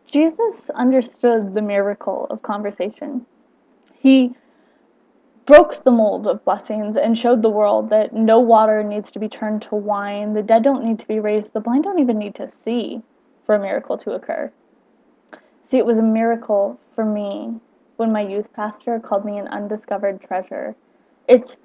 Jesus understood the miracle of conversation. He broke the mold of blessings and showed the world that no water needs to be turned to wine, the dead don't need to be raised, the blind don't even need to see for a miracle to occur. See, it was a miracle for me when my youth pastor called me an undiscovered treasure. It's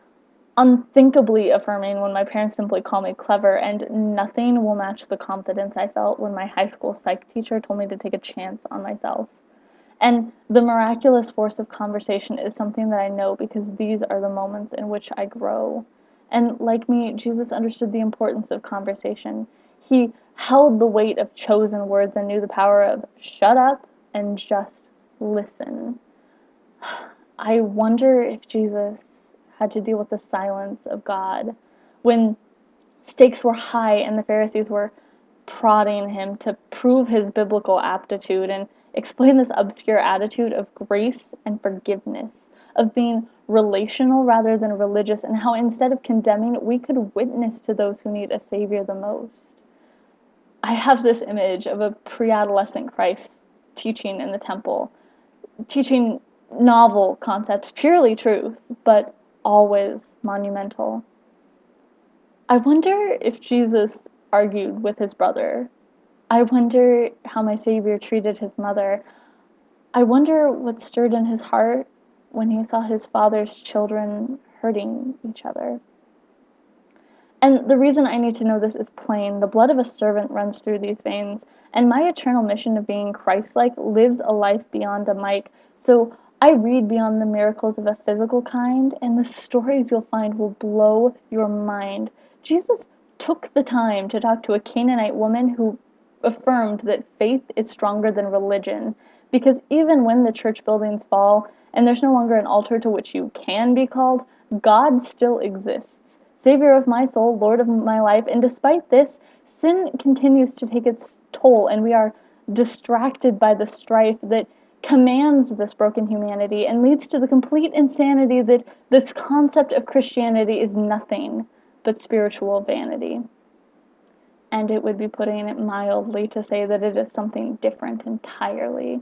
unthinkably affirming when my parents simply call me clever, and nothing will match the confidence I felt when my high school psych teacher told me to take a chance on myself. And the miraculous force of conversation is something that I know because these are the moments in which I grow. And like me, Jesus understood the importance of conversation. He held the weight of chosen words and knew the power of shut up and just listen. I wonder if Jesus had to deal with the silence of God when stakes were high and the Pharisees were prodding him to prove his biblical aptitude and explain this obscure attitude of grace and forgiveness, of being relational rather than religious, and how instead of condemning, we could witness to those who need a Savior the most. I have this image of a pre-adolescent Christ teaching in the temple, teaching novel concepts, purely truth, but always monumental. I wonder if Jesus argued with his brother. I wonder how my Savior treated his mother. I wonder what stirred in his heart when he saw his father's children hurting each other. And the reason I need to know this is plain. The blood of a servant runs through these veins, and my eternal mission of being Christ-like lives a life beyond a mic. So I read beyond the miracles of a physical kind, and the stories you'll find will blow your mind. Jesus took the time to talk to a Canaanite woman who affirmed that faith is stronger than religion, because even when the church buildings fall and there's no longer an altar to which you can be called, God still exists, Savior of my soul, Lord of my life, and despite this, sin continues to take its toll, and we are distracted by the strife that commands this broken humanity and leads to the complete insanity that this concept of Christianity is nothing but spiritual vanity. And it would be putting it mildly to say that it is something different entirely.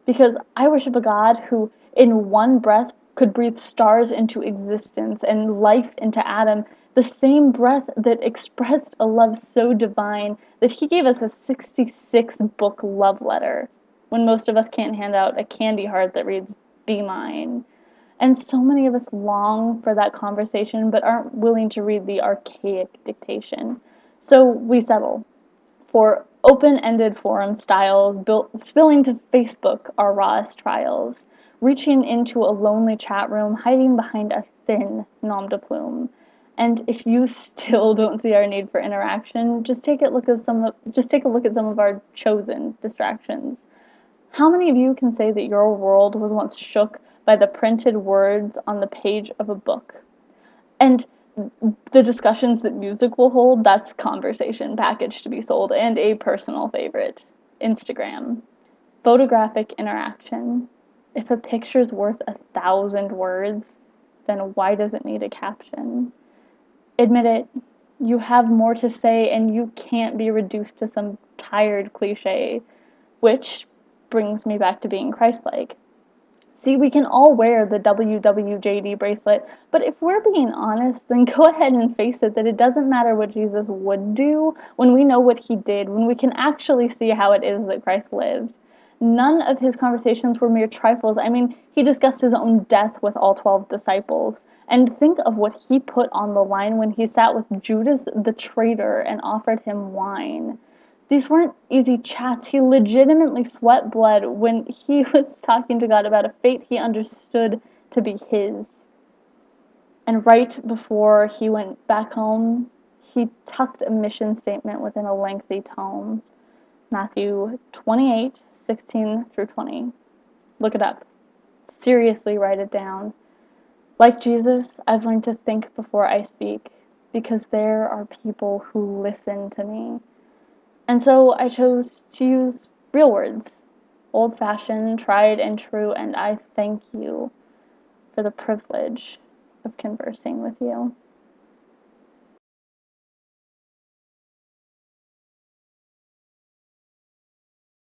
Because I worship a God who, in one breath, could breathe stars into existence and life into Adam, the same breath that expressed a love so divine that he gave us a 66-book love letter, when most of us can't hand out a candy heart that reads, "Be mine." And so many of us long for that conversation, but aren't willing to read the archaic dictation. So we settle for open-ended forum styles, spilling to Facebook our rawest trials, reaching into a lonely chat room, hiding behind a thin nom de plume. And if you still don't see our need for interaction, just take a look at some of our chosen distractions. How many of you can say that your world was once shook by the printed words on the page of a book? And the discussions that music will hold, that's conversation package to be sold. And a personal favorite, Instagram. Photographic interaction. If a picture's worth 1,000 words, then why does it need a caption? Admit it, you have more to say and you can't be reduced to some tired cliche, which brings me back to being Christ-like. See, we can all wear the WWJD bracelet, but if we're being honest, then go ahead and face it that it doesn't matter what Jesus would do when we know what he did, when we can actually see how it is that Christ lived. None of his conversations were mere trifles. I mean, he discussed his own death with all 12 disciples. And think of what he put on the line when he sat with Judas the traitor and offered him wine. These weren't easy chats. He legitimately sweat blood when he was talking to God about a fate he understood to be his. And right before he went back home, he tucked a mission statement within a lengthy tome. Matthew 28:16-20. Look it up. Seriously write it down. Like Jesus, I've learned to think before I speak, because there are people who listen to me. And so I chose to use real words, old-fashioned, tried and true, and I thank you for the privilege of conversing with you.